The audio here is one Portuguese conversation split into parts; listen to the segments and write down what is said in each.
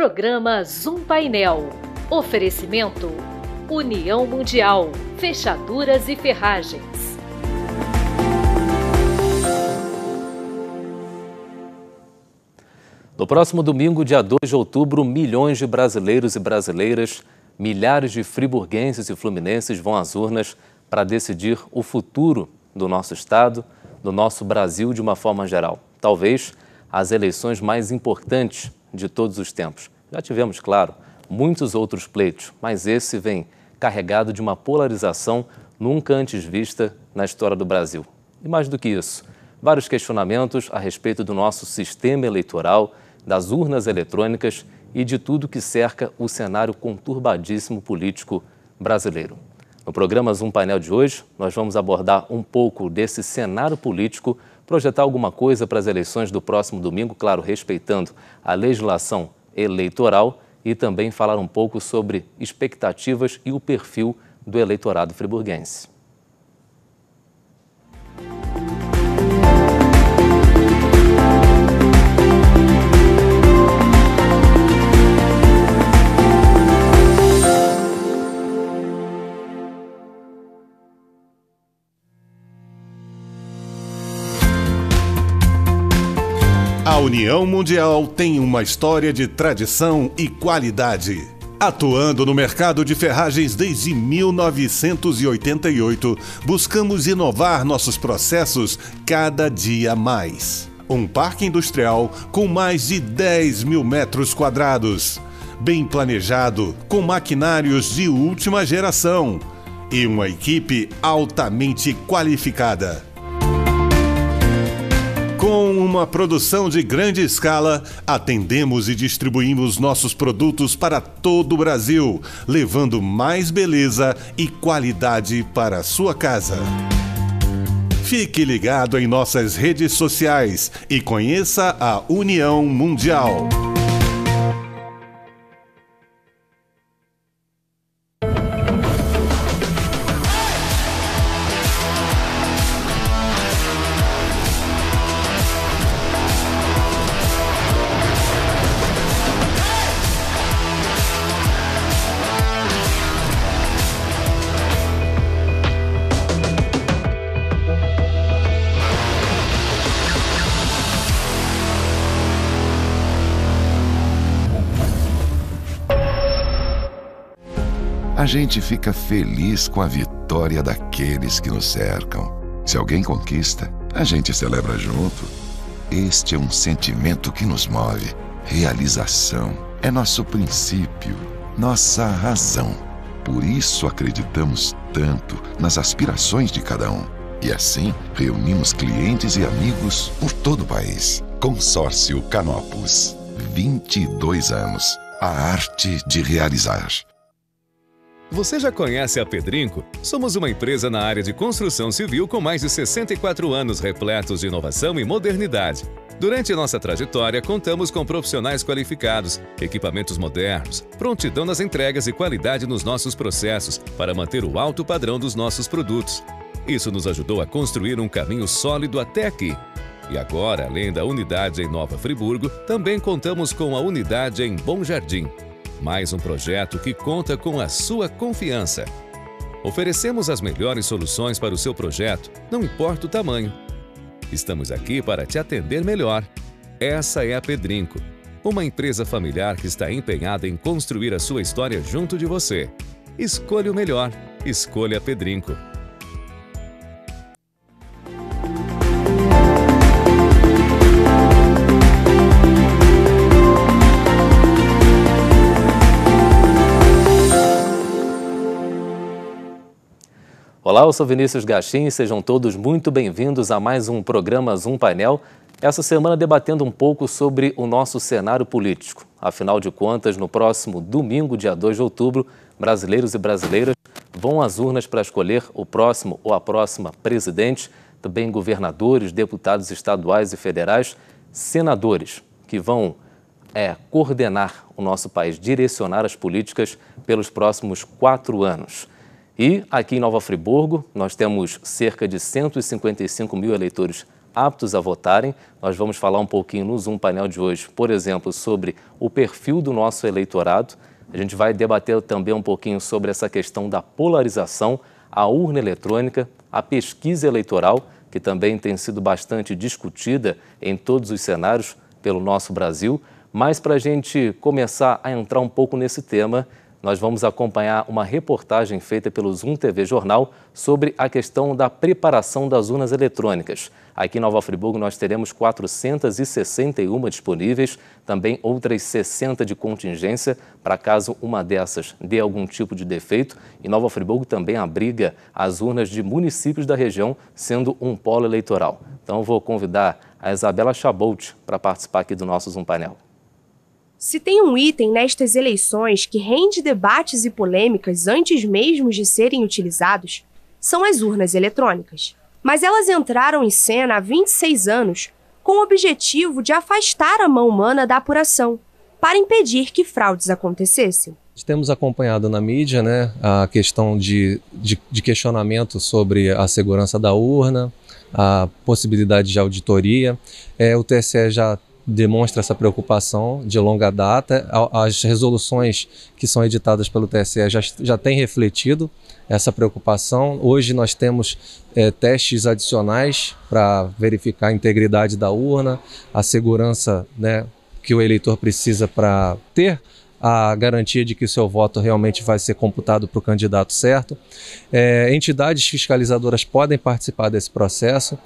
Programa Zoom Painel. Oferecimento: União Mundial, Fechaduras e Ferragens. No próximo domingo, dia 2 de outubro, milhões de brasileiros e brasileiras, milhares de friburguenses e fluminenses vão às urnas para decidir o futuro do nosso estado, do nosso Brasil de uma forma geral. Talvez as eleições mais importantes de todos os tempos. Já tivemos, claro, muitos outros pleitos, mas esse vem carregado de uma polarização nunca antes vista na história do Brasil. E mais do que isso, vários questionamentos a respeito do nosso sistema eleitoral, das urnas eletrônicas e de tudo que cerca o cenário conturbadíssimo político brasileiro. No programa Zoom Painel de hoje, nós vamos abordar um pouco desse cenário político, projetar alguma coisa para as eleições do próximo domingo, claro, respeitando a legislação eleitoral e também falar um pouco sobre expectativas e o perfil do eleitorado friburguense. A União Mundial tem uma história de tradição e qualidade. Atuando no mercado de ferragens desde 1988, buscamos inovar nossos processos cada dia mais. Um parque industrial com mais de 10 mil metros quadrados, bem planejado, com maquinários de última geração e uma equipe altamente qualificada. Com uma produção de grande escala, atendemos e distribuímos nossos produtos para todo o Brasil, levando mais beleza e qualidade para a sua casa. Fique ligado em nossas redes sociais e conheça a União Mundial. A gente fica feliz com a vitória daqueles que nos cercam. Se alguém conquista, a gente celebra junto. Este é um sentimento que nos move. Realização é nosso princípio, nossa razão. Por isso acreditamos tanto nas aspirações de cada um. E assim, reunimos clientes e amigos por todo o país. Consórcio Canopus. 22 anos. A arte de realizar. Você já conhece a Pedrinco? Somos uma empresa na área de construção civil com mais de 64 anos repletos de inovação e modernidade. Durante nossa trajetória, contamos com profissionais qualificados, equipamentos modernos, prontidão nas entregas e qualidade nos nossos processos para manter o alto padrão dos nossos produtos. Isso nos ajudou a construir um caminho sólido até aqui. E agora, além da unidade em Nova Friburgo, também contamos com a unidade em Bom Jardim. Mais um projeto que conta com a sua confiança. Oferecemos as melhores soluções para o seu projeto, não importa o tamanho. Estamos aqui para te atender melhor. Essa é a Pedrinco, uma empresa familiar que está empenhada em construir a sua história junto de você. Escolha o melhor. Escolha a Pedrinco. Olá, eu sou Vinícius Gachin e sejam todos muito bem-vindos a mais um programa Zoom Painel, essa semana debatendo um pouco sobre o nosso cenário político. Afinal de contas, no próximo domingo, dia 2 de outubro, brasileiros e brasileiras vão às urnas para escolher o próximo ou a próxima presidente, também governadores, deputados estaduais e federais, senadores, que vão coordenar o nosso país, direcionar as políticas pelos próximos 4 anos. E aqui em Nova Friburgo, nós temos cerca de 155 mil eleitores aptos a votarem. Nós vamos falar um pouquinho no Zoom Painel de hoje, por exemplo, sobre o perfil do nosso eleitorado. A gente vai debater também um pouquinho sobre essa questão da polarização, a urna eletrônica, a pesquisa eleitoral, que também tem sido bastante discutida em todos os cenários pelo nosso Brasil. Mas para a gente começar a entrar um pouco nesse tema, nós vamos acompanhar uma reportagem feita pelo Zoom TV Jornal sobre a questão da preparação das urnas eletrônicas. Aqui em Nova Friburgo nós teremos 461 disponíveis, também outras 60 de contingência, para caso uma dessas dê algum tipo de defeito. E Nova Friburgo também abriga as urnas de municípios da região, sendo um polo eleitoral. Então eu vou convidar a Isabela Chabolt para participar aqui do nosso Zoom Painel. Se tem um item nestas eleições que rende debates e polêmicas antes mesmo de serem utilizados, são as urnas eletrônicas. Mas elas entraram em cena há 26 anos com o objetivo de afastar a mão humana da apuração, para impedir que fraudes acontecessem. Temos acompanhado na mídia, a questão de questionamento sobre a segurança da urna, a possibilidade de auditoria. O TSE já demonstra essa preocupação de longa data. As resoluções que são editadas pelo TSE já têm refletido essa preocupação. Hoje nós temos testes adicionais para verificar a integridade da urna, a segurança que o eleitor precisa para ter a garantia de que o seu voto realmente vai ser computado para o candidato certo. Entidades fiscalizadoras podem participar desse processo.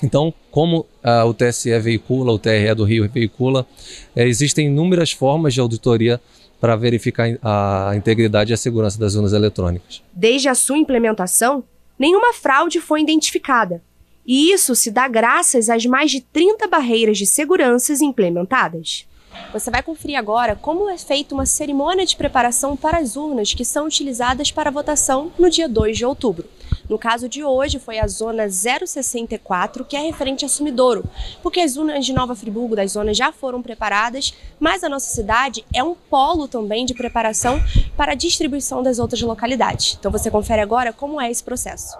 Então, como o TSE veicula, o TRE do Rio veicula, existem inúmeras formas de auditoria para verificar a integridade e a segurança das urnas eletrônicas. Desde a sua implementação, nenhuma fraude foi identificada. E isso se dá graças às mais de 30 barreiras de segurança implementadas. Você vai conferir agora como é feita uma cerimônia de preparação para as urnas que são utilizadas para a votação no dia 2 de outubro. No caso de hoje, foi a zona 064, que é referente a Sumidouro, porque as urnas de Nova Friburgo, das zonas, já foram preparadas, mas a nossa cidade é um polo também de preparação para a distribuição das outras localidades. Então você confere agora como é esse processo.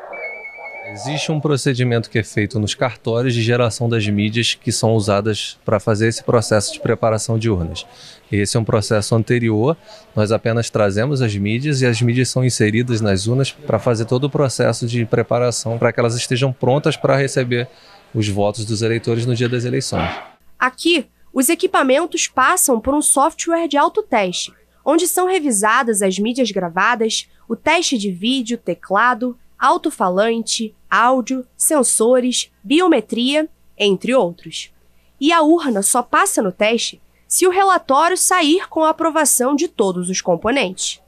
Existe um procedimento que é feito nos cartórios de geração das mídias que são usadas para fazer esse processo de preparação de urnas. Esse é um processo anterior, nós apenas trazemos as mídias e as mídias são inseridas nas urnas para fazer todo o processo de preparação para que elas estejam prontas para receber os votos dos eleitores no dia das eleições. Aqui, os equipamentos passam por um software de autoteste, onde são revisadas as mídias gravadas, o teste de vídeo, teclado, alto-falante, áudio, sensores, biometria, entre outros. E a urna só passa no teste se o relatório sair com a aprovação de todos os componentes.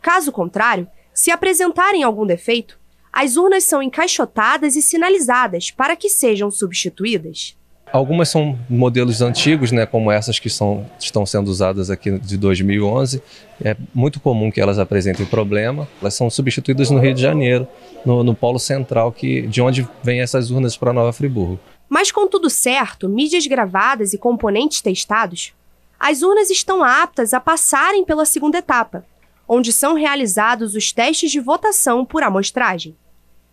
Caso contrário, se apresentarem algum defeito, as urnas são encaixotadas e sinalizadas para que sejam substituídas. Algumas são modelos antigos, como essas que estão sendo usadas aqui de 2011. É muito comum que elas apresentem problema. Elas são substituídas no Rio de Janeiro, no polo central, de onde vêm essas urnas para Nova Friburgo. Mas com tudo certo, mídias gravadas e componentes testados, as urnas estão aptas a passarem pela segunda etapa, onde são realizados os testes de votação por amostragem.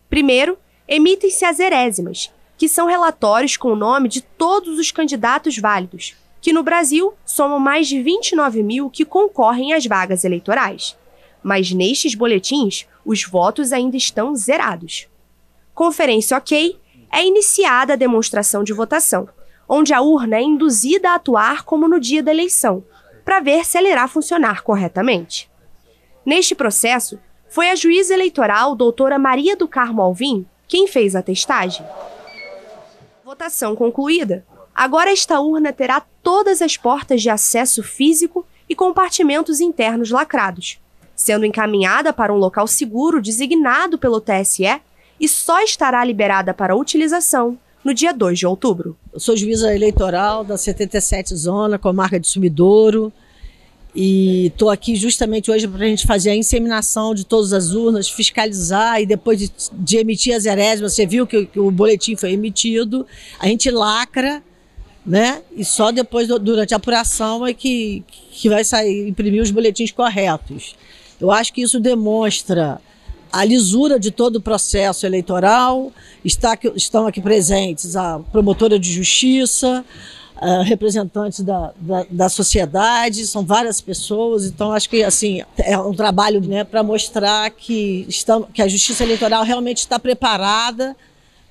Primeiro, emitem-se as erésimas, que são relatórios com o nome de todos os candidatos válidos, que no Brasil somam mais de 29 mil que concorrem às vagas eleitorais. Mas nestes boletins, os votos ainda estão zerados. Conferência OK, é iniciada a demonstração de votação, onde a urna é induzida a atuar como no dia da eleição, para ver se ela irá funcionar corretamente. Neste processo, foi a juíza eleitoral, doutora Maria do Carmo Alvim, quem fez a testagem. Votação concluída. Agora esta urna terá todas as portas de acesso físico e compartimentos internos lacrados, sendo encaminhada para um local seguro designado pelo TSE e só estará liberada para utilização no dia 2 de outubro. Eu sou juíza eleitoral da 77 Zona, comarca de Sumidouro, e estou aqui justamente hoje para a gente fazer a inseminação de todas as urnas, fiscalizar e depois de emitir as erésimas, você viu que o boletim foi emitido, a gente lacra, e só depois, durante a apuração, é que vai imprimir os boletins corretos. Eu acho que isso demonstra a lisura de todo o processo eleitoral. Estão aqui presentes a promotora de justiça, representantes da sociedade, são várias pessoas, então acho que assim, é um trabalho, né, para mostrar que a Justiça Eleitoral realmente está preparada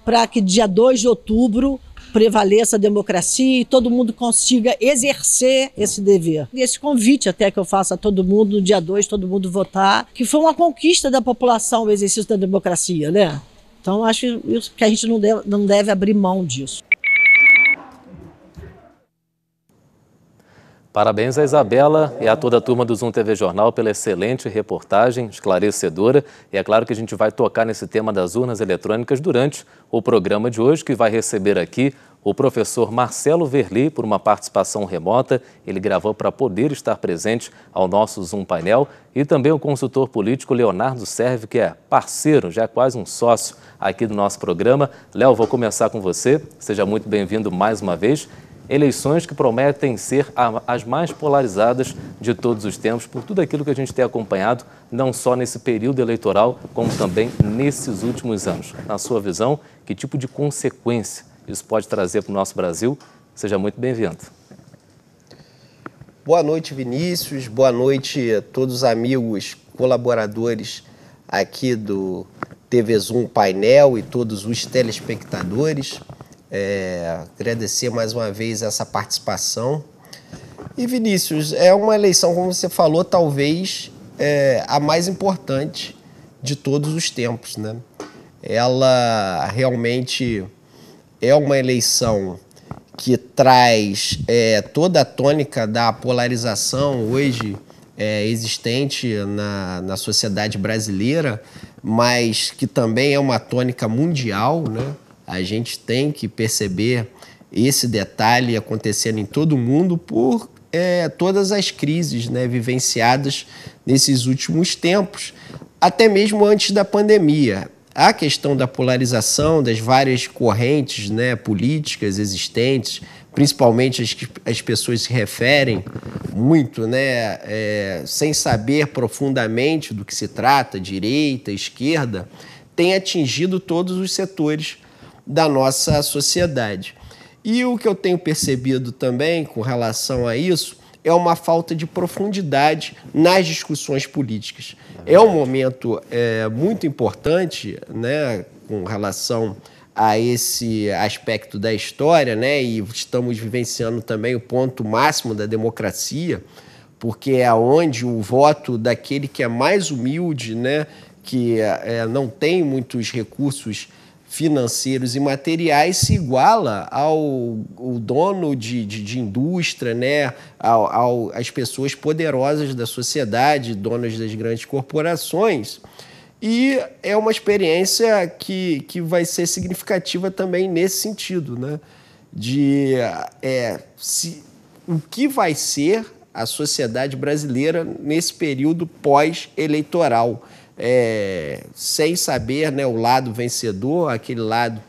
para que dia 2 de outubro prevaleça a democracia e todo mundo consiga exercer esse dever. E esse convite até que eu faço a todo mundo, no dia 2, todo mundo votar, que foi uma conquista da população o exercício da democracia, né? Então acho que a gente não deve abrir mão disso. Parabéns a Isabela e a toda a turma do Zoom TV Jornal pela excelente reportagem, esclarecedora. E é claro que a gente vai tocar nesse tema das urnas eletrônicas durante o programa de hoje, que vai receber aqui o professor Marcelo Verli por uma participação remota. Ele gravou para poder estar presente ao nosso Zoom Painel. E também o consultor político Leonardo Serve, que é parceiro, já é quase um sócio aqui do nosso programa. Léo, vou começar com você. Seja muito bem-vindo mais uma vez. Eleições que prometem ser as mais polarizadas de todos os tempos, por tudo aquilo que a gente tem acompanhado, não só nesse período eleitoral, como também nesses últimos anos. Na sua visão, que tipo de consequência isso pode trazer para o nosso Brasil? Seja muito bem-vindo. Boa noite, Vinícius. Boa noite a todos os amigos, colaboradores aqui do TV Zoom Painel e todos os telespectadores. Agradecer mais uma vez essa participação. E Vinícius, é uma eleição, como você falou, talvez a mais importante de todos os tempos, né? Ela realmente é uma eleição que traz toda a tônica da polarização hoje existente na sociedade brasileira, mas que também é uma tônica mundial, né? A gente tem que perceber esse detalhe acontecendo em todo o mundo por todas as crises, né, vivenciadas nesses últimos tempos, até mesmo antes da pandemia. A questão da polarização, das várias correntes, né, políticas existentes, principalmente as que as pessoas se referem muito, né, sem saber profundamente do que se trata, direita, esquerda, tem atingido todos os setores da nossa sociedade. E o que eu tenho percebido também com relação a isso é uma falta de profundidade nas discussões políticas. É um momento muito importante, né, com relação a esse aspecto da história, né, e estamos vivenciando também o ponto máximo da democracia, porque é onde o voto daquele que é mais humilde, né, que não tem muitos recursos financeiros e materiais se iguala ao dono de indústria, né? Às pessoas poderosas da sociedade, donas das grandes corporações. E é uma experiência que vai ser significativa também nesse sentido, né? O que vai ser a sociedade brasileira nesse período pós-eleitoral. Sem saber, né, o lado vencedor, aquele lado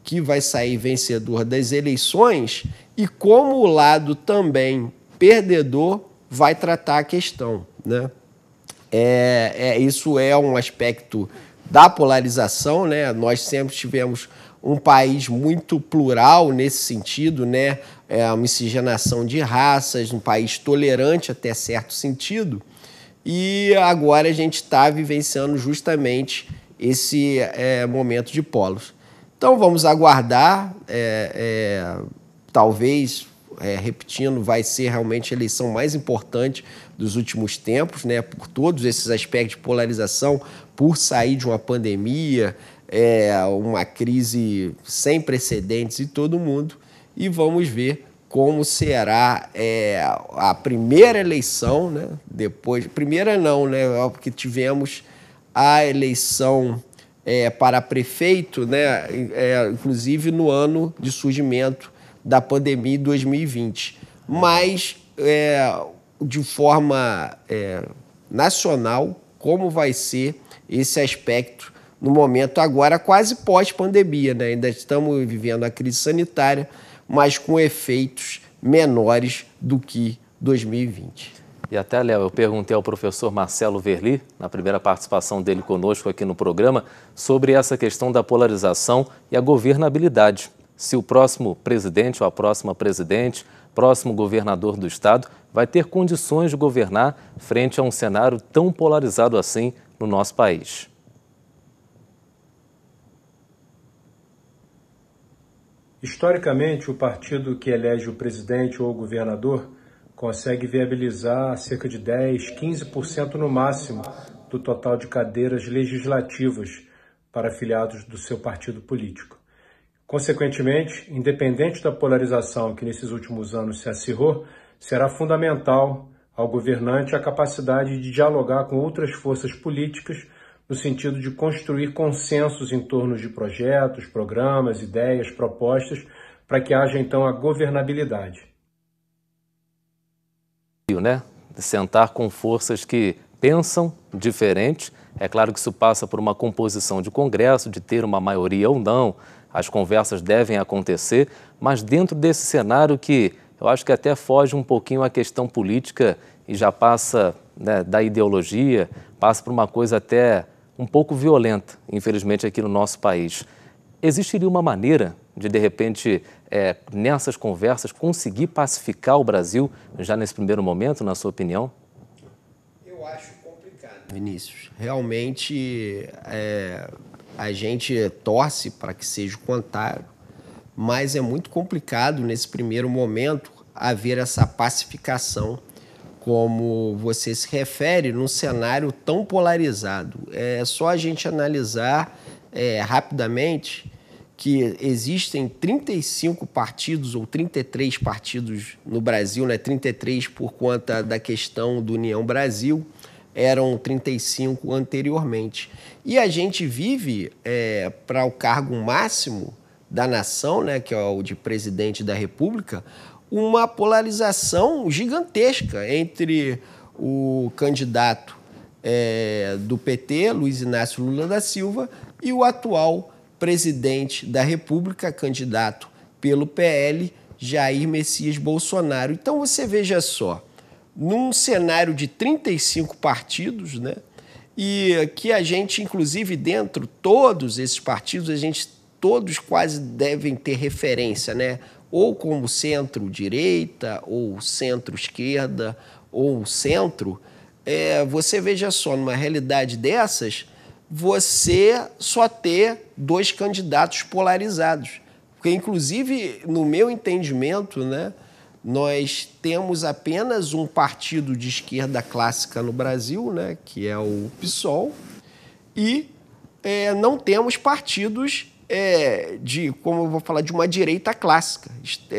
que vai sair vencedor das eleições, e como o lado também perdedor vai tratar a questão, né? Isso é um aspecto da polarização, né? Nós sempre tivemos um país muito plural nesse sentido, né? A miscigenação de raças, um país tolerante até certo sentido. E agora a gente está vivenciando justamente esse momento de polos. Então vamos aguardar, talvez, repetindo, vai ser realmente a eleição mais importante dos últimos tempos, né, por todos esses aspectos de polarização, por sair de uma pandemia, uma crise sem precedentes em todo o mundo, e vamos ver como será a primeira eleição, né? Depois, primeira não, né? Porque tivemos a eleição para prefeito, né? Inclusive no ano de surgimento da pandemia em 2020. Mas, de forma nacional, como vai ser esse aspecto no momento agora quase pós-pandemia, né? Ainda estamos vivendo a crise sanitária, mas com efeitos menores do que 2020. E até, Léo, eu perguntei ao professor Marcelo Verli, na primeira participação dele conosco aqui no programa, sobre essa questão da polarização e a governabilidade. Se o próximo presidente ou a próxima presidente, próximo governador do estado, vai ter condições de governar frente a um cenário tão polarizado assim no nosso país. Historicamente, o partido que elege o presidente ou o governador consegue viabilizar cerca de 10, 15% no máximo do total de cadeiras legislativas para afiliados do seu partido político. Consequentemente, independente da polarização que nesses últimos anos se acirrou, será fundamental ao governante a capacidade de dialogar com outras forças políticas no sentido de construir consensos em torno de projetos, programas, ideias, propostas, para que haja então a governabilidade. Né? Sentar com forças que pensam diferente. É claro que isso passa por uma composição de Congresso, de ter uma maioria ou não. As conversas devem acontecer, mas dentro desse cenário que eu acho que até foge um pouquinho a questão política e já passa, né, da ideologia, passa por uma coisa até um pouco violenta, infelizmente, aqui no nosso país. Existiria uma maneira de repente, nessas conversas, conseguir pacificar o Brasil já nesse primeiro momento, na sua opinião? Eu acho complicado, Vinícius. Realmente, a gente torce para que seja o contrário, mas é muito complicado, nesse primeiro momento, haver essa pacificação, como você se refere, num cenário tão polarizado. É só a gente analisar rapidamente que existem 35 partidos ou 33 partidos no Brasil, né? 33 por conta da questão do União Brasil, eram 35 anteriormente. E a gente vive, para o cargo máximo da nação, né, que é o de presidente da República, uma polarização gigantesca entre o candidato do PT, Luiz Inácio Lula da Silva, e o atual presidente da República, candidato pelo PL, Jair Messias Bolsonaro. Então você veja só, num cenário de 35 partidos, né, e que a gente, inclusive, dentro de todos esses partidos, todos quase devem ter referência, né, ou como centro-direita, ou centro-esquerda, ou centro. Você veja só, numa realidade dessas, você só ter dois candidatos polarizados. Porque, inclusive, no meu entendimento, né, nós temos apenas um partido de esquerda clássica no Brasil, né, que é o PSOL, e não temos partidos como eu vou falar, de uma direita clássica,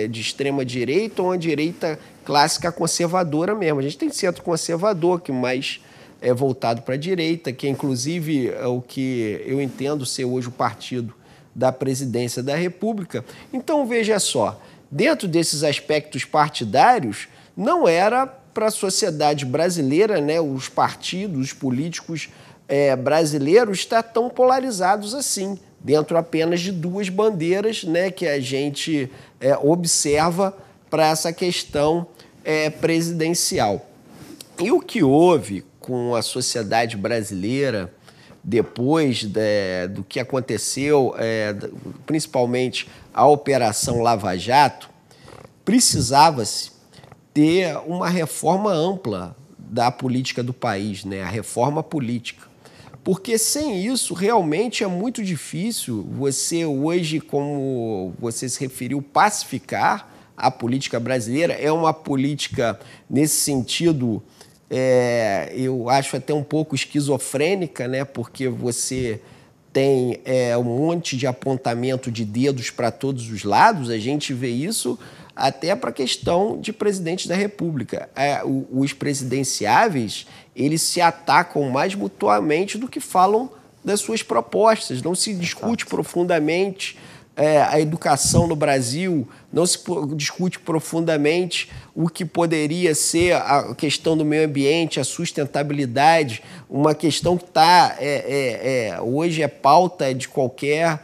de extrema direita ou uma direita clássica conservadora mesmo. A gente tem centro conservador, que mais é voltado para a direita, que é inclusive o que eu entendo ser hoje o partido da presidência da República. Então, veja só, dentro desses aspectos partidários, não era para a sociedade brasileira, né, os partidos, os políticos brasileiros estar tão polarizados assim, dentro apenas de duas bandeiras, né, que a gente observa para essa questão presidencial. E o que houve com a sociedade brasileira depois do que aconteceu, principalmente a Operação Lava Jato, precisava-se ter uma reforma ampla da política do país, né? A reforma política. Porque sem isso, realmente é muito difícil você hoje, como você se referiu, pacificar a política brasileira. É uma política, nesse sentido, eu acho até um pouco esquizofrênica, né? Porque você tem um monte de apontamento de dedos para todos os lados. A gente vê isso até para a questão de presidente da República. Os presidenciáveis, eles se atacam mais mutuamente do que falam das suas propostas. Não se discute profundamente a educação no Brasil, não se discute profundamente o que poderia ser a questão do meio ambiente, a sustentabilidade, uma questão que hoje é pauta de qualquer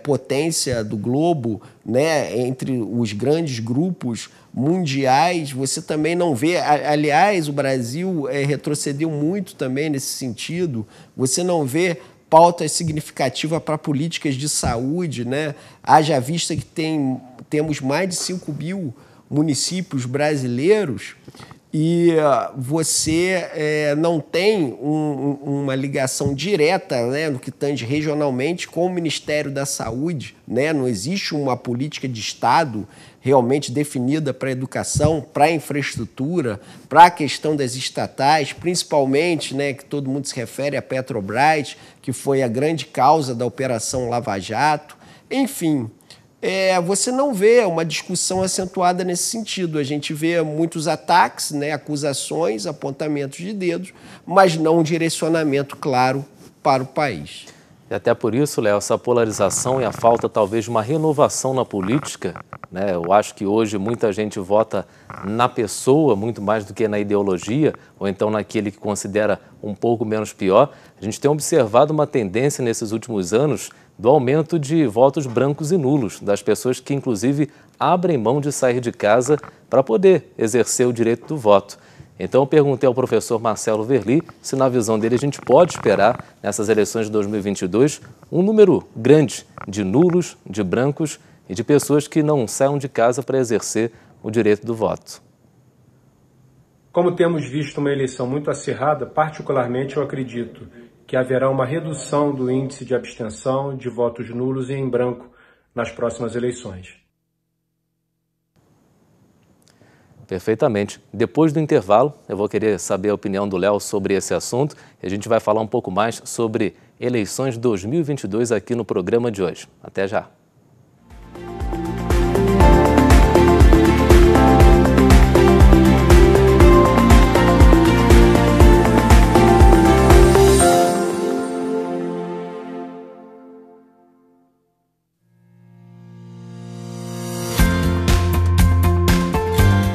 potência do globo, né, entre os grandes grupos mundiais, você também não vê... Aliás, o Brasil retrocedeu muito também nesse sentido. Você não vê pautas significativas para políticas de saúde, né? Haja vista que temos mais de 5 mil municípios brasileiros e você não tem uma ligação direta, né, no que tange regionalmente com o Ministério da Saúde, né? Não existe uma política de Estado realmente definida para a educação, para a infraestrutura, para a questão das estatais, principalmente, né, que todo mundo se refere à Petrobras, que foi a grande causa da Operação Lava Jato. Enfim, você não vê uma discussão acentuada nesse sentido. A gente vê muitos ataques, né, acusações, apontamentos de dedos, mas não um direcionamento claro para o país. E até por isso, Léo, essa polarização e a falta talvez de uma renovação na política, né? Eu acho que hoje muita gente vota na pessoa muito mais do que na ideologia, ou então naquele que considera um pouco menos pior. A gente tem observado uma tendência nesses últimos anos do aumento de votos brancos e nulos, das pessoas que inclusive abrem mão de sair de casa para poder exercer o direito do voto. Então eu perguntei ao professor Marcelo Verli se na visão dele a gente pode esperar nessas eleições de 2022 um número grande de nulos, de brancos e de pessoas que não saiam de casa para exercer o direito do voto. Como temos visto uma eleição muito acirrada, particularmente eu acredito que haverá uma redução do índice de abstenção, de votos nulos e em branco nas próximas eleições. Perfeitamente. Depois do intervalo, eu vou querer saber a opinião do Léo sobre esse assunto e a gente vai falar um pouco mais sobre eleições 2022 aqui no programa de hoje. Até já.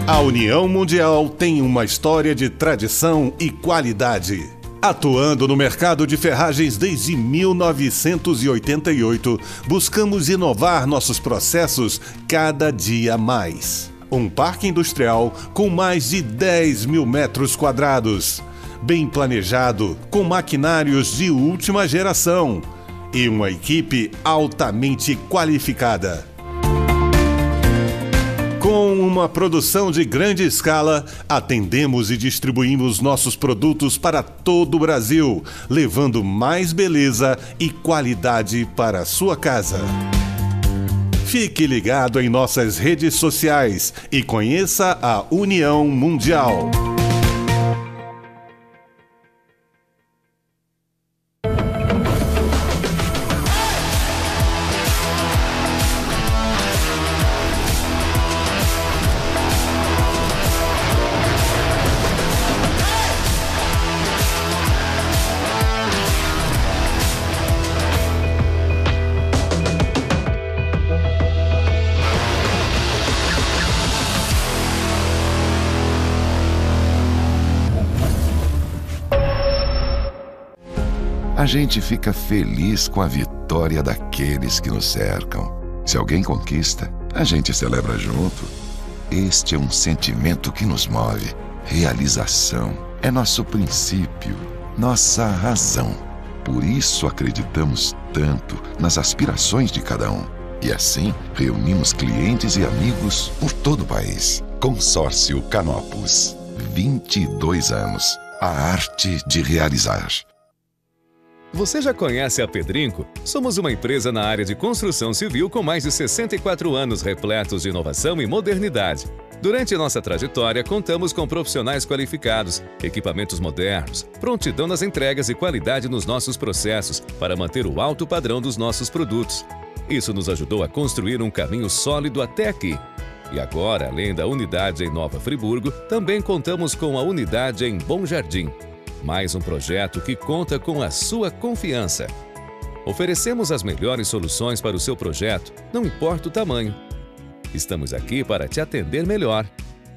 A União Mundial tem uma história de tradição e qualidade. Atuando no mercado de ferragens desde 1988, buscamos inovar nossos processos cada dia mais. Um parque industrial com mais de 10 mil metros quadrados, bem planejado, com maquinários de última geração e uma equipe altamente qualificada. Com uma produção de grande escala, atendemos e distribuímos nossos produtos para todo o Brasil, levando mais beleza e qualidade para a sua casa. Fique ligado em nossas redes sociais e conheça a União Mundial. A gente fica feliz com a vitória daqueles que nos cercam. Se alguém conquista, a gente celebra junto. Este é um sentimento que nos move. Realização é nosso princípio, nossa razão. Por isso acreditamos tanto nas aspirações de cada um. E assim, reunimos clientes e amigos por todo o país. Consórcio Canopus. 22 anos. A arte de realizar. Você já conhece a Pedrinco? Somos uma empresa na área de construção civil com mais de 64 anos repletos de inovação e modernidade. Durante nossa trajetória, contamos com profissionais qualificados, equipamentos modernos, prontidão nas entregas e qualidade nos nossos processos para manter o alto padrão dos nossos produtos. Isso nos ajudou a construir um caminho sólido até aqui. E agora, além da unidade em Nova Friburgo, também contamos com a unidade em Bom Jardim. Mais um projeto que conta com a sua confiança. Oferecemos as melhores soluções para o seu projeto, não importa o tamanho. Estamos aqui para te atender melhor.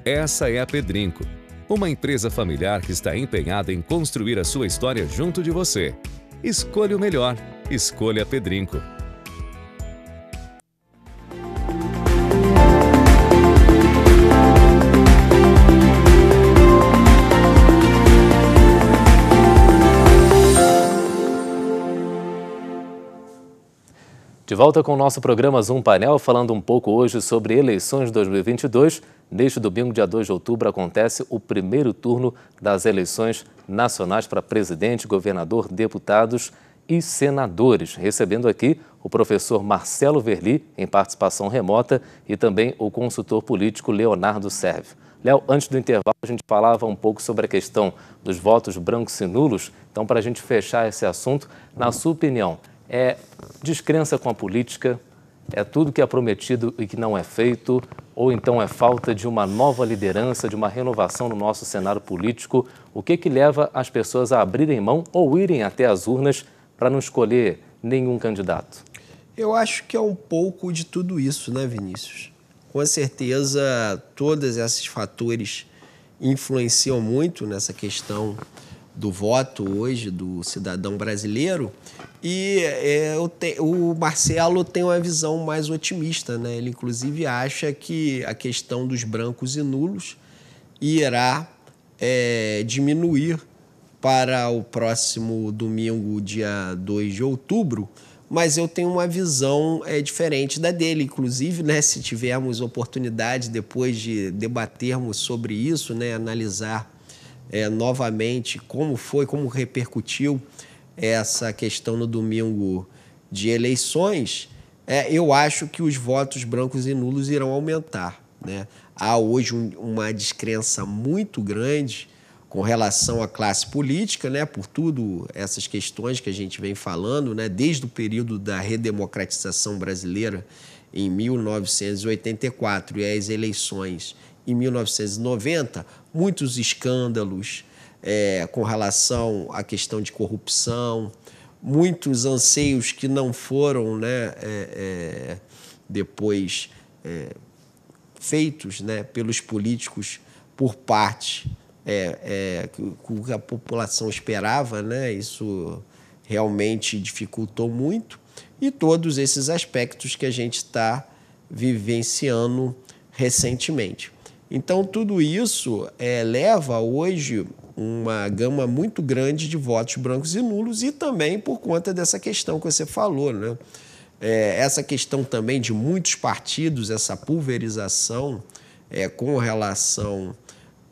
Essa é a Pedrinco, uma empresa familiar que está empenhada em construir a sua história junto de você. Escolha o melhor. Escolha a Pedrinco. De volta com o nosso programa Zoom Painel, falando um pouco hoje sobre eleições de 2022. Neste domingo, dia 2 de outubro, acontece o primeiro turno das eleições nacionais para presidente, governador, deputados e senadores. Recebendo aqui o professor Marcelo Verli, em participação remota, e também o consultor político Leonardo Sérvio. Léo, antes do intervalo, a gente falava um pouco sobre a questão dos votos brancos e nulos. Então, para a gente fechar esse assunto, na sua opinião, é descrença com a política? É tudo que é prometido e que não é feito? Ou então é falta de uma nova liderança, de uma renovação no nosso cenário político? O que leva as pessoas a abrirem mão ou irem até as urnas para não escolher nenhum candidato? Eu acho que é um pouco de tudo isso, né, Vinícius? Com certeza, todos esses fatores influenciam muito nessa questão do voto hoje do cidadão brasileiro. E o Marcelo tem uma visão mais otimista, né? Ele, inclusive, acha que a questão dos brancos e nulos irá diminuir para o próximo domingo, dia 2 de outubro, mas eu tenho uma visão diferente da dele. Inclusive, né, se tivermos oportunidade, depois de debatermos sobre isso, né, analisar novamente como repercutiu essa questão no domingo de eleições, eu acho que os votos brancos e nulos irão aumentar, né? Há hoje uma descrença muito grande com relação à classe política, né, por tudo essas questões que a gente vem falando, né, desde o período da redemocratização brasileira em 1984 e as eleições em 1990, muitos escândalos com relação à questão de corrupção, muitos anseios que não foram, né, depois feitos, né, pelos políticos por parte que a população esperava, né? Isso realmente dificultou muito, e todos esses aspectos que a gente está vivenciando recentemente. Então, tudo isso leva hoje uma gama muito grande de votos brancos e nulos, e também por conta dessa questão que você falou, né? Essa questão também de muitos partidos, essa pulverização com relação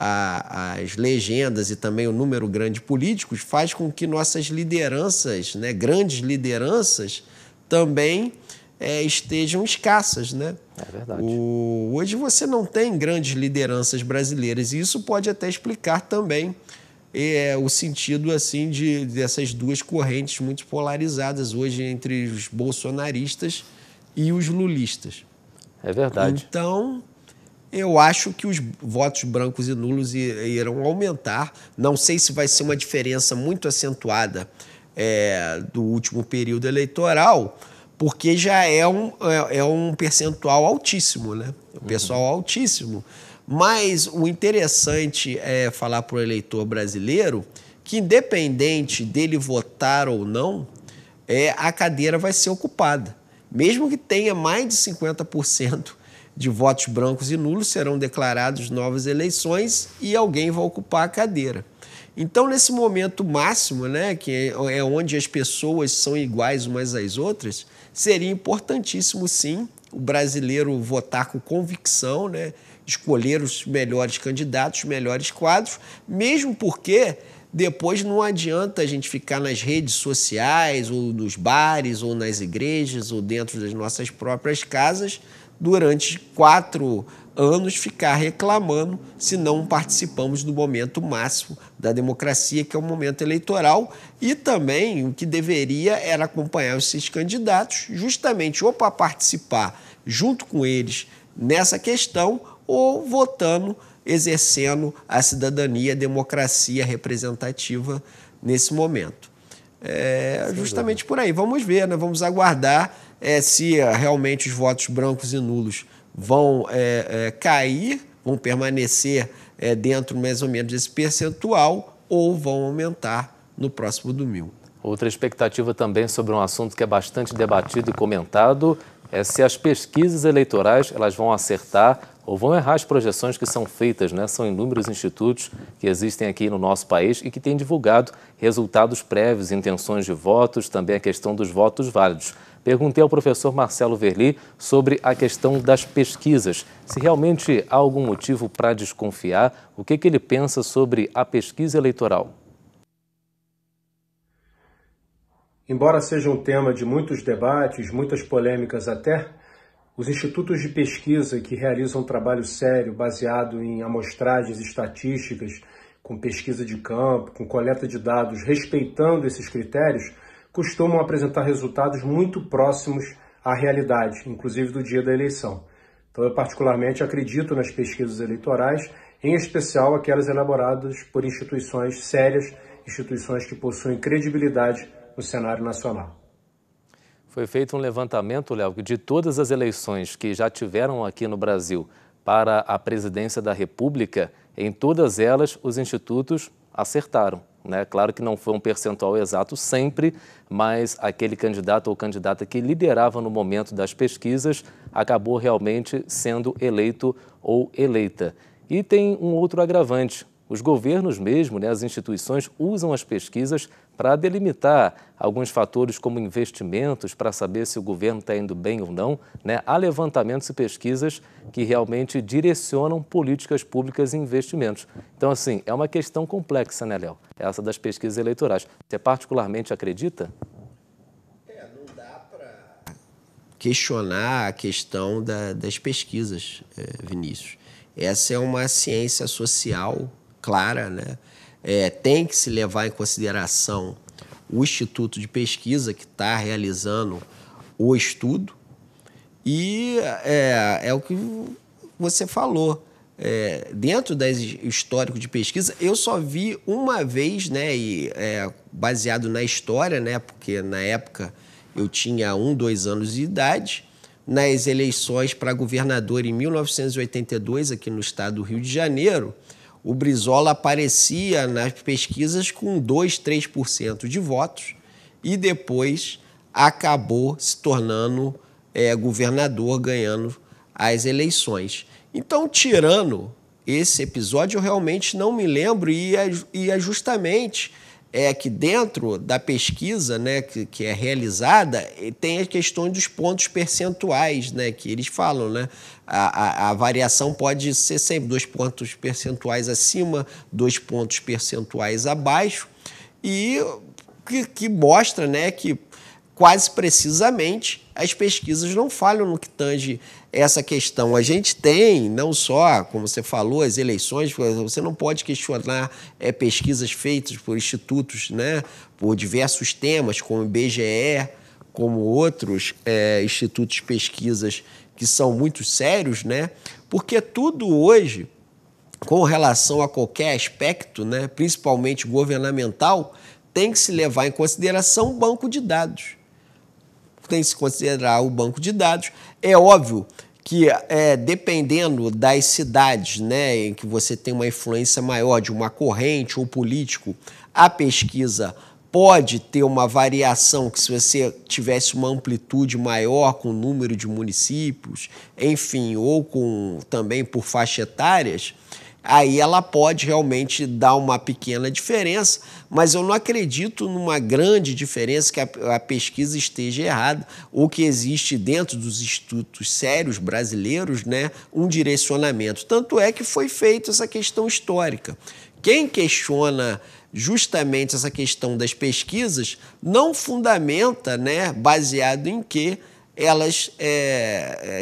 às legendas e também o número grande de políticos, faz com que nossas lideranças, né, grandes lideranças, também estejam escassas, né? É verdade. Hoje você não tem grandes lideranças brasileiras, e isso pode até explicar também o sentido assim dessas duas correntes muito polarizadas hoje entre os bolsonaristas e os lulistas. É verdade. Então, eu acho que os votos brancos e nulos irão aumentar. Não sei se vai ser uma diferença muito acentuada do último período eleitoral, porque já é um percentual altíssimo, né? Um percentual altíssimo. Mas o interessante é falar para o eleitor brasileiro que, independente dele votar ou não, a cadeira vai ser ocupada. Mesmo que tenha mais de 50% de votos brancos e nulos, serão declaradas novas eleições e alguém vai ocupar a cadeira. Então, nesse momento máximo, né, que é onde as pessoas são iguais umas às outras, seria importantíssimo, sim, o brasileiro votar com convicção, né, escolher os melhores candidatos, os melhores quadros, mesmo porque depois não adianta a gente ficar nas redes sociais, ou nos bares, ou nas igrejas, ou dentro das nossas próprias casas, durante 4 anos ficar reclamando se não participamos do momento máximo da democracia, que é o momento eleitoral, e também o que deveria era acompanhar esses candidatos justamente ou para participar junto com eles nessa questão, ou votando, exercendo a cidadania, a democracia representativa nesse momento. Justamente por aí. Vamos ver, né? Vamos aguardar se realmente os votos brancos e nulos vão cair, vão permanecer dentro mais ou menos desse percentual, ou vão aumentar no próximo domingo. Outra expectativa também sobre um assunto que é bastante debatido e comentado é se as pesquisas eleitorais elas vão acertar ou vão errar as projeções que são feitas, né? São inúmeros institutos que existem aqui no nosso país e que têm divulgado resultados prévios, intenções de votos, também a questão dos votos válidos. Perguntei ao professor Marcelo Verli sobre a questão das pesquisas, se realmente há algum motivo para desconfiar, o que ele pensa sobre a pesquisa eleitoral. Embora seja um tema de muitos debates, muitas polêmicas até, os institutos de pesquisa que realizam um trabalho sério, baseado em amostragens estatísticas, com pesquisa de campo, com coleta de dados, respeitando esses critérios, costumam apresentar resultados muito próximos à realidade, inclusive do dia da eleição. Então, eu particularmente acredito nas pesquisas eleitorais, em especial aquelas elaboradas por instituições sérias, instituições que possuem credibilidade no cenário nacional. Foi feito um levantamento, Léo, de todas as eleições que já tiveram aqui no Brasil para a presidência da República, em todas elas os institutos acertaram, né? Claro que não foi um percentual exato sempre, mas aquele candidato ou candidata que liderava no momento das pesquisas acabou realmente sendo eleito ou eleita. E tem um outro agravante. Os governos mesmo, né, as instituições, usam as pesquisas para delimitar alguns fatores como investimentos, para saber se o governo está indo bem ou não, né? Há levantamentos e pesquisas que realmente direcionam políticas públicas e investimentos. Então, assim, é uma questão complexa, né, Léo? Essa das pesquisas eleitorais. Você particularmente acredita? Não dá para questionar a questão das pesquisas, Vinícius. Essa é uma ciência social clara, né? Tem que se levar em consideração o instituto de pesquisa que está realizando o estudo e é o que você falou. Dentro do histórico de pesquisa, eu só vi uma vez, né, e baseado na história, né, porque na época eu tinha 2 anos de idade, nas eleições para governador em 1982, aqui no estado do Rio de Janeiro, o Brizola aparecia nas pesquisas com 2%, 3% de votos e depois acabou se tornando governador, ganhando as eleições. Então, tirando esse episódio, eu realmente não me lembro e é justamente que dentro da pesquisa, né, que é realizada, tem a questão dos pontos percentuais, né, que eles falam, né? A variação pode ser sempre 2 pontos percentuais acima, 2 pontos percentuais abaixo, e que mostra, né, que quase precisamente as pesquisas não falham no que tange essa questão. A gente tem, não só, como você falou, as eleições, você não pode questionar pesquisas feitas por institutos, né, por diversos temas, como o IBGE, como outros institutos de pesquisas que são muito sérios, né, porque tudo hoje, com relação a qualquer aspecto, né, principalmente governamental, tem que se levar em consideração o banco de dados. Tem que se considerar o banco de dados. É óbvio que, dependendo das cidades, né, em que você tem uma influência maior de uma corrente ou político, a pesquisa pode ter uma variação que, se você tivesse uma amplitude maior com o número de municípios, enfim, ou também por faixa etárias, aí ela pode realmente dar uma pequena diferença, mas eu não acredito numa grande diferença, que a pesquisa esteja errada, ou que existe dentro dos institutos sérios brasileiros, né, um direcionamento. Tanto é que foi feita essa questão histórica. Quem questiona justamente essa questão das pesquisas não fundamenta, né, baseado em que elas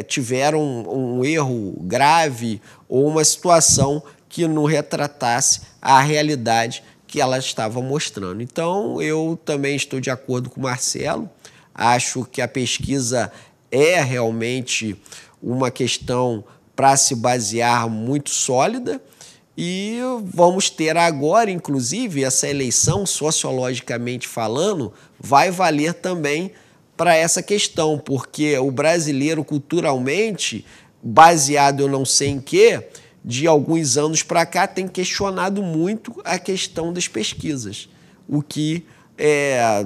tiveram um erro grave ou uma situação que não retratasse a realidade que ela estava mostrando. Então, eu também estou de acordo com o Marcelo, acho que a pesquisa é realmente uma questão para se basear muito sólida e vamos ter agora, inclusive, essa eleição, sociologicamente falando, vai valer também para essa questão, porque o brasileiro, culturalmente, baseado eu não sei em quê, de alguns anos para cá, tem questionado muito a questão das pesquisas, o que,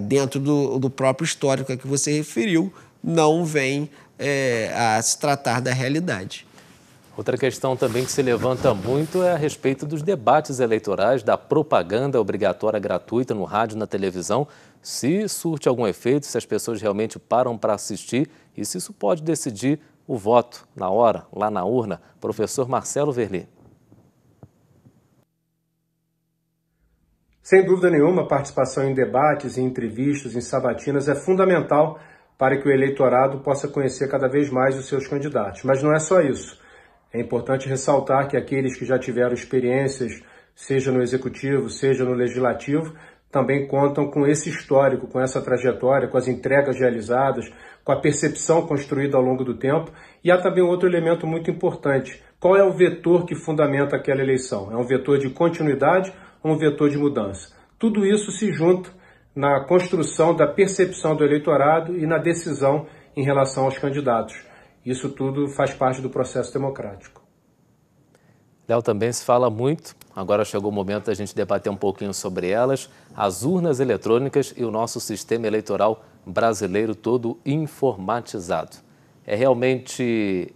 dentro do próprio histórico a que você referiu, não vem a se tratar da realidade. Outra questão também que se levanta muito é a respeito dos debates eleitorais, da propaganda obrigatória gratuita no rádio e na televisão, se surte algum efeito, se as pessoas realmente param para assistir e se isso pode decidir o voto na hora, lá na urna. Professor Marcelo Verli. Sem dúvida nenhuma, a participação em debates, em entrevistas, em sabatinas é fundamental para que o eleitorado possa conhecer cada vez mais os seus candidatos. Mas não é só isso. É importante ressaltar que aqueles que já tiveram experiências, seja no Executivo, seja no Legislativo, também contam com esse histórico, com essa trajetória, com as entregas realizadas, com a percepção construída ao longo do tempo. E há também outro elemento muito importante. Qual é o vetor que fundamenta aquela eleição? É um vetor de continuidade ou um vetor de mudança? Tudo isso se junta na construção da percepção do eleitorado e na decisão em relação aos candidatos. Isso tudo faz parte do processo democrático. Léo, também se fala muito, agora chegou o momento da gente debater um pouquinho sobre elas, as urnas eletrônicas e o nosso sistema eleitoral brasileiro todo informatizado. É realmente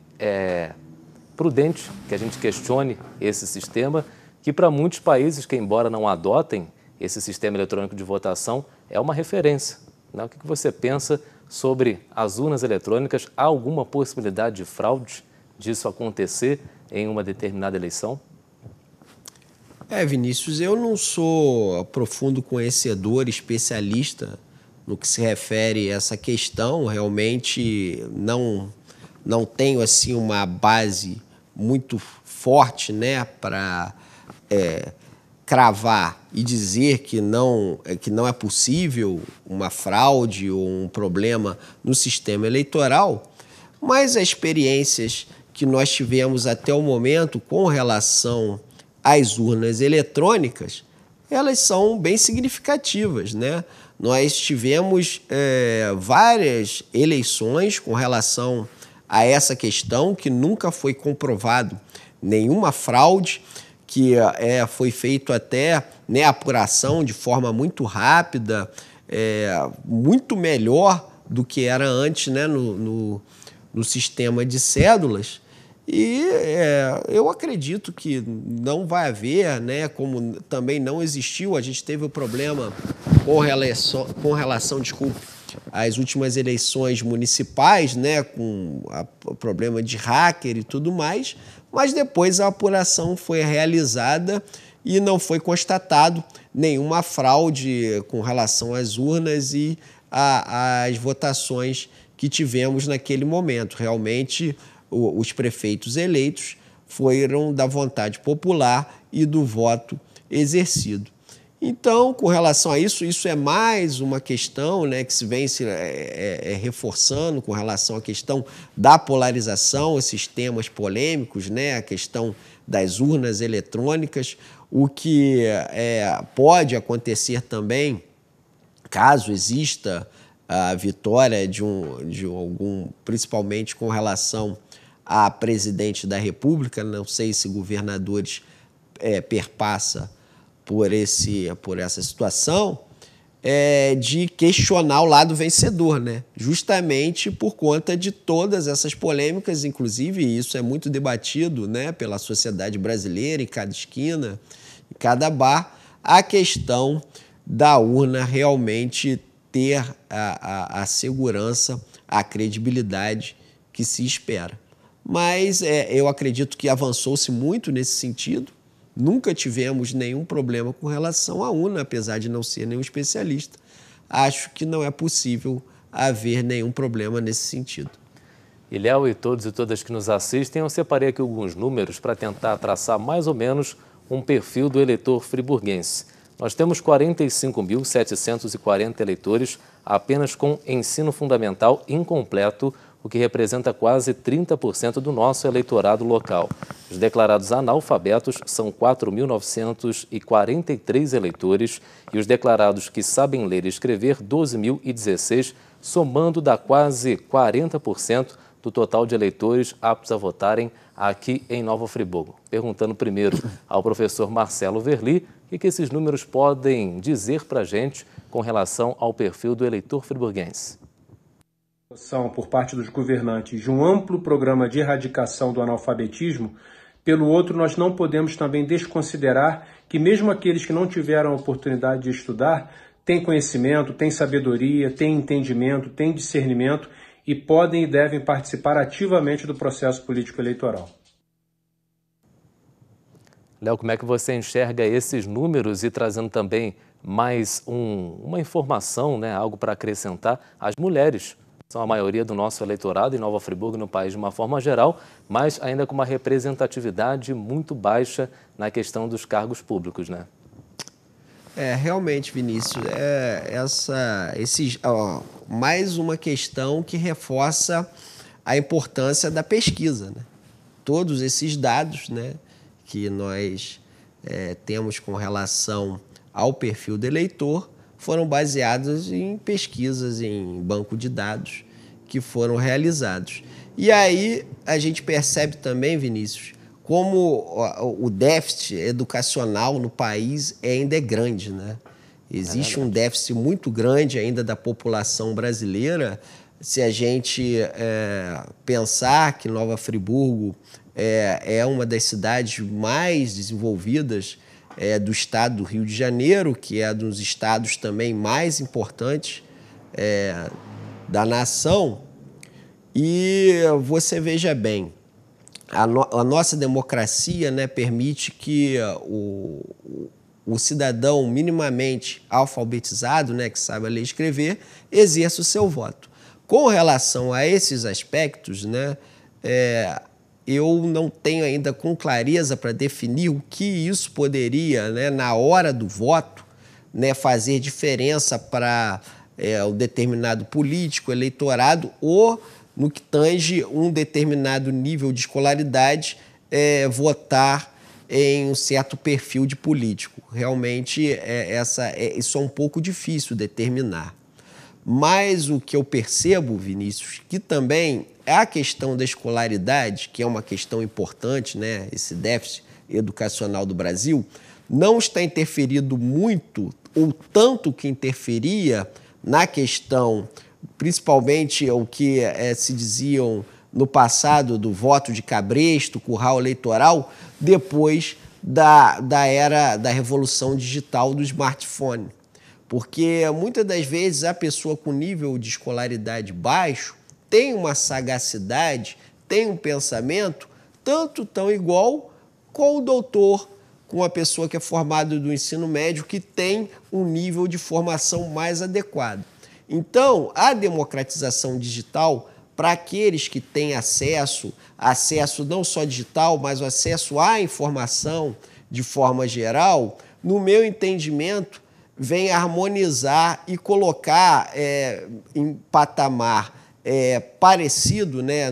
prudente que a gente questione esse sistema, que para muitos países que, embora não adotem esse sistema eletrônico de votação, é uma referência, né? O que você pensa sobre as urnas eletrônicas? Há alguma possibilidade de fraude disso acontecer em uma determinada eleição? Vinícius, eu não sou profundo conhecedor, especialista no que se refere a essa questão. Realmente não tenho assim uma base muito forte, né, para cravar e dizer que não é possível uma fraude ou um problema no sistema eleitoral, mas as experiências que nós tivemos até o momento com relação às urnas eletrônicas, elas são bem significativas, né? Nós tivemos várias eleições com relação a essa questão, que nunca foi comprovado nenhuma fraude, que foi feito até, né, apuração de forma muito rápida, muito melhor do que era antes, né, no sistema de cédulas. E eu acredito que não vai haver, né, como também não existiu, a gente teve o problema com relação, às últimas eleições municipais, né, com o problema de hacker e tudo mais, mas depois a apuração foi realizada e não foi constatado nenhuma fraude com relação às urnas e às votações que tivemos naquele momento. Realmente, os prefeitos eleitos foram da vontade popular e do voto exercido. Então, com relação a isso é mais uma questão, né, que se vem reforçando com relação à questão da polarização, esses temas polêmicos, né, a questão das urnas eletrônicas, o que pode acontecer também, caso exista a vitória de algum, principalmente com relação a presidente da República, não sei se governadores perpassa por essa situação, de questionar o lado vencedor, né? Justamente por conta de todas essas polêmicas, inclusive isso é muito debatido, né, pela sociedade brasileira, em cada esquina, em cada bar, a questão da urna realmente ter a segurança, a credibilidade que se espera. Mas eu acredito que avançou-se muito nesse sentido. Nunca tivemos nenhum problema com relação à urna, apesar de não ser nenhum especialista. Acho que não é possível haver nenhum problema nesse sentido. E Léo e todos e todas que nos assistem, eu separei aqui alguns números para tentar traçar mais ou menos um perfil do eleitor friburguense. Nós temos 45.740 eleitores apenas com ensino fundamental incompleto, o que representa quase 30% do nosso eleitorado local. Os declarados analfabetos são 4.943 eleitores e os declarados que sabem ler e escrever, 12.016, somando dá quase 40% do total de eleitores aptos a votarem aqui em Nova Friburgo. Perguntando primeiro ao professor Marcelo Verli o que esses números podem dizer para a gente com relação ao perfil do eleitor friburguense. Por parte dos governantes de um amplo programa de erradicação do analfabetismo, pelo outro, nós não podemos também desconsiderar que mesmo aqueles que não tiveram a oportunidade de estudar têm conhecimento, têm sabedoria, têm entendimento, têm discernimento e podem e devem participar ativamente do processo político-eleitoral. Léo, como é que você enxerga esses números e trazendo também mais uma informação, né, algo para acrescentar? As mulheres são a maioria do nosso eleitorado em Nova Friburgo, no país de uma forma geral, mas ainda com uma representatividade muito baixa na questão dos cargos públicos, né? Realmente, Vinícius, mais uma questão que reforça a importância da pesquisa, né? Todos esses dados, né, que nós temos com relação ao perfil do eleitor foram baseados em pesquisas em banco de dados que foram realizados. E aí a gente percebe também, Vinícius, como o déficit educacional no país ainda é grande, né? Existe um déficit muito grande ainda da população brasileira. Se a gente pensar que Nova Friburgo é uma das cidades mais desenvolvidas do estado do Rio de Janeiro, que é um dos estados também mais importantes da nação. E você veja bem, a nossa democracia, né, permite que o cidadão minimamente alfabetizado, né, que sabe ler e escrever, exerça o seu voto. Com relação a esses aspectos, né, eu não tenho ainda com clareza para definir o que isso poderia, né, na hora do voto, né, fazer diferença para um determinado político, eleitorado, ou no que tange um determinado nível de escolaridade, votar em um certo perfil de político. Realmente, isso é um pouco difícil determinar. Mas o que eu percebo, Vinícius, que também a questão da escolaridade, que é uma questão importante, né, esse déficit educacional do Brasil, não está interferindo muito, ou tanto que interferia na questão, principalmente o que se diziam no passado do voto de cabresto, curral eleitoral, depois da era da revolução digital do smartphone. Porque muitas das vezes a pessoa com nível de escolaridade baixo tem uma sagacidade, tem um pensamento tanto tão igual com o doutor, com a pessoa que é formada do ensino médio, que tem um nível de formação mais adequado. Então, a democratização digital, para aqueles que têm acesso não só digital, mas o acesso à informação de forma geral, no meu entendimento, vem harmonizar e colocar em patamar parecido, né,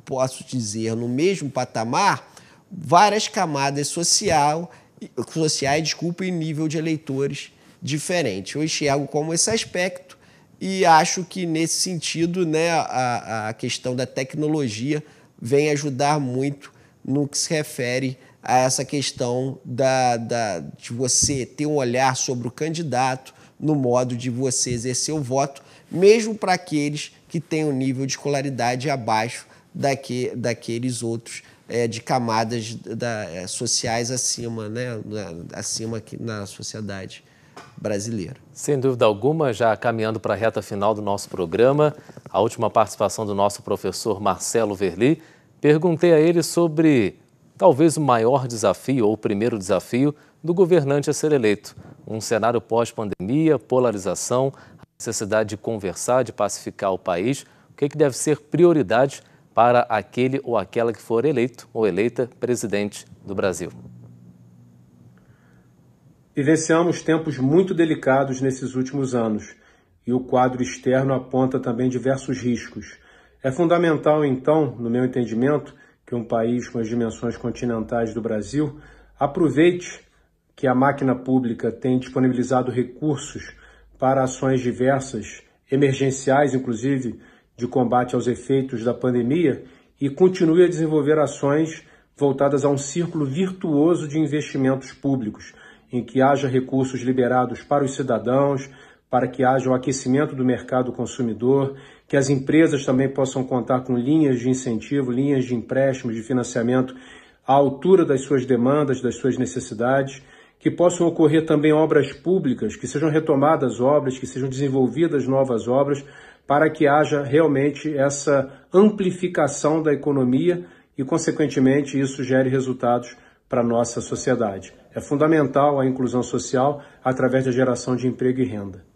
posso dizer, no mesmo patamar, várias camadas sociais, em nível de eleitores diferentes. Eu enxergo como esse aspecto e acho que, nesse sentido, né, a questão da tecnologia vem ajudar muito no que se refere a essa questão de você ter um olhar sobre o candidato no modo de você exercer o voto, mesmo para aqueles que têm um nível de escolaridade abaixo daqueles outros de camadas sociais acima, né, acima aqui na sociedade brasileira. Sem dúvida alguma, já caminhando para a reta final do nosso programa, a última participação do nosso professor Marcelo Verli, perguntei a ele sobre talvez o maior desafio, ou o primeiro desafio, do governante a ser eleito. Um cenário pós-pandemia, polarização, a necessidade de conversar, de pacificar o país. O que deve ser prioridade para aquele ou aquela que for eleito ou eleita presidente do Brasil? Vivenciamos tempos muito delicados nesses últimos anos e o quadro externo aponta também diversos riscos. É fundamental, então, no meu entendimento, que um país com as dimensões continentais do Brasil aproveite que a máquina pública tem disponibilizado recursos para ações diversas, emergenciais, inclusive, de combate aos efeitos da pandemia e continue a desenvolver ações voltadas a um círculo virtuoso de investimentos públicos, em que haja recursos liberados para os cidadãos, para que haja o aquecimento do mercado consumidor, que as empresas também possam contar com linhas de incentivo, linhas de empréstimos, de financiamento à altura das suas demandas, das suas necessidades, que possam ocorrer também obras públicas, que sejam retomadas obras, que sejam desenvolvidas novas obras, para que haja realmente essa amplificação da economia e, consequentemente, isso gere resultados para a nossa sociedade. É fundamental a inclusão social através da geração de emprego e renda.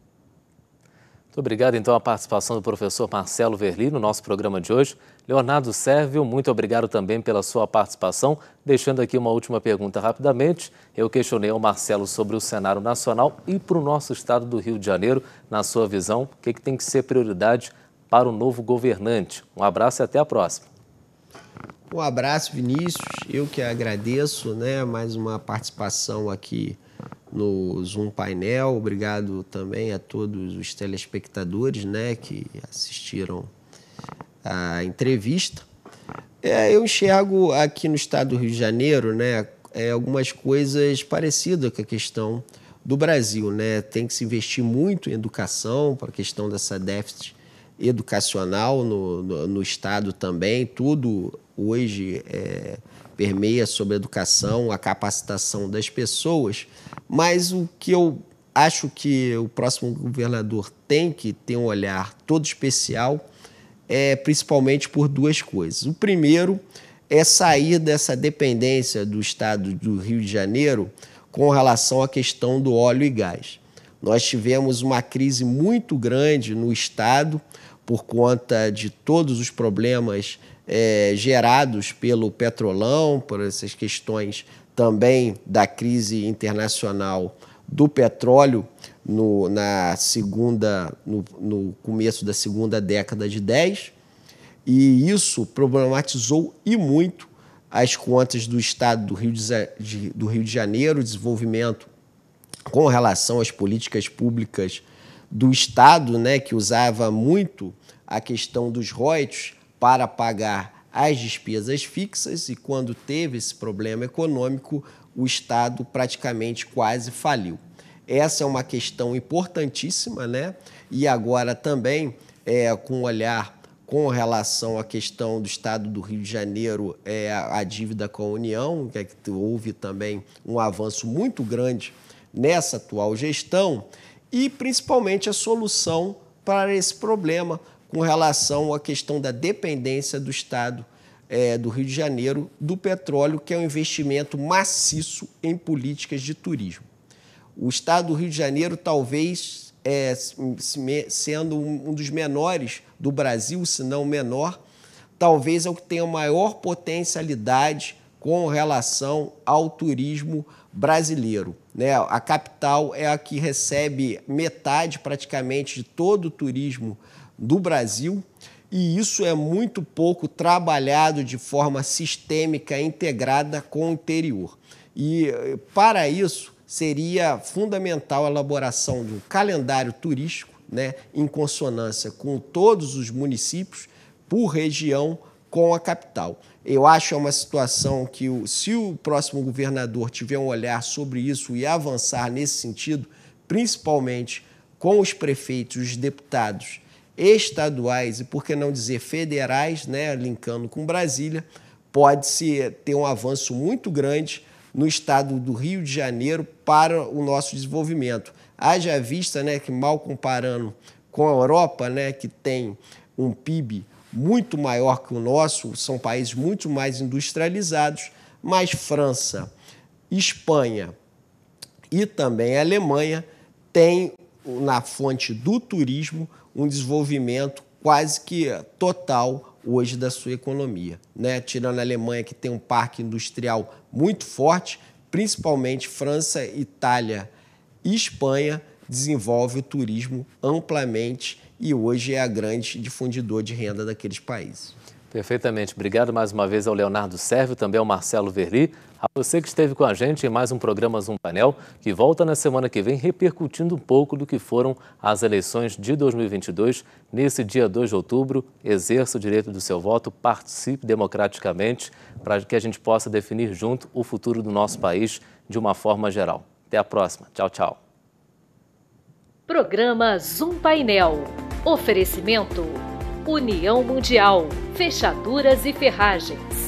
Muito obrigado, então, à participação do professor Marcelo Verli no nosso programa de hoje. Leonardo Sérvio, muito obrigado também pela sua participação. Deixando aqui uma última pergunta rapidamente, eu questionei ao Marcelo sobre o cenário nacional e para o nosso estado do Rio de Janeiro, na sua visão, o que tem que ser prioridade para o novo governante. Um abraço e até a próxima. Um abraço, Vinícius. Eu que agradeço, mais uma participação aqui no Zoom Painel. Obrigado também a todos os telespectadores, que assistiram a entrevista. Eu enxergo aqui no estado do Rio de Janeiro, algumas coisas parecidas com a questão do Brasil, Tem que se investir muito em educação para a questão dessa déficit educacional no estado também. Tudo hoje permeia sobre a educação, a capacitação das pessoas, mas o que eu acho que o próximo governador tem que ter um olhar todo especial principalmente por duas coisas. O primeiro é sair dessa dependência do estado do Rio de Janeiro com relação à questão do óleo e gás. Nós tivemos uma crise muito grande no estado por conta de todos os problemas gerados pelo Petrolão, por essas questões também da crise internacional do petróleo no começo da segunda década de 10, e isso problematizou e muito as contas do estado do Rio de Janeiro, o desenvolvimento com relação às políticas públicas do estado, que usava muito a questão dos royalties para pagar as despesas fixas, e quando teve esse problema econômico, o estado praticamente quase faliu. Essa é uma questão importantíssima, E agora também, com um olhar com relação à questão do estado do Rio de Janeiro, a dívida com a União, que houve também um avanço muito grande nessa atual gestão, e principalmente a solução para esse problema com relação à questão da dependência do estado do Rio de Janeiro do petróleo, que é um investimento maciço em políticas de turismo. O estado do Rio de Janeiro, talvez sendo um dos menores do Brasil, se não o menor, talvez é o que tem a maior potencialidade com relação ao turismo brasileiro. A capital é a que recebe metade praticamente de todo o turismo do Brasil, e isso é muito pouco trabalhado de forma sistêmica, integrada com o interior. E, para isso, seria fundamental a elaboração de um calendário turístico, em consonância com todos os municípios, por região, com a capital. Eu acho uma situação que, se o próximo governador tiver um olhar sobre isso e avançar nesse sentido, principalmente com os prefeitos, os deputados estaduais e, por que não dizer, federais, linkando com Brasília, pode-se ter um avanço muito grande no estado do Rio de Janeiro para o nosso desenvolvimento. Haja vista, que mal comparando com a Europa, que tem um PIB muito maior que o nosso, são países muito mais industrializados, mas França, Espanha e também a Alemanha têm, na fonte do turismo, um desenvolvimento quase que total hoje da sua economia. Tirando a Alemanha, que tem um parque industrial muito forte, principalmente França, Itália e Espanha desenvolve o turismo amplamente e hoje é a grande difundidor de renda daqueles países. Perfeitamente. Obrigado mais uma vez ao Leonardo Sérvio, também ao Marcelo Verli, a você que esteve com a gente em mais um programa Zoom Painel, que volta na semana que vem repercutindo um pouco do que foram as eleições de 2022. Nesse dia 2 de outubro, exerça o direito do seu voto, participe democraticamente para que a gente possa definir junto o futuro do nosso país de uma forma geral. Até a próxima. Tchau, tchau. Programa Zoom Painel. Oferecimento União Mundial, Fechaduras e Ferragens.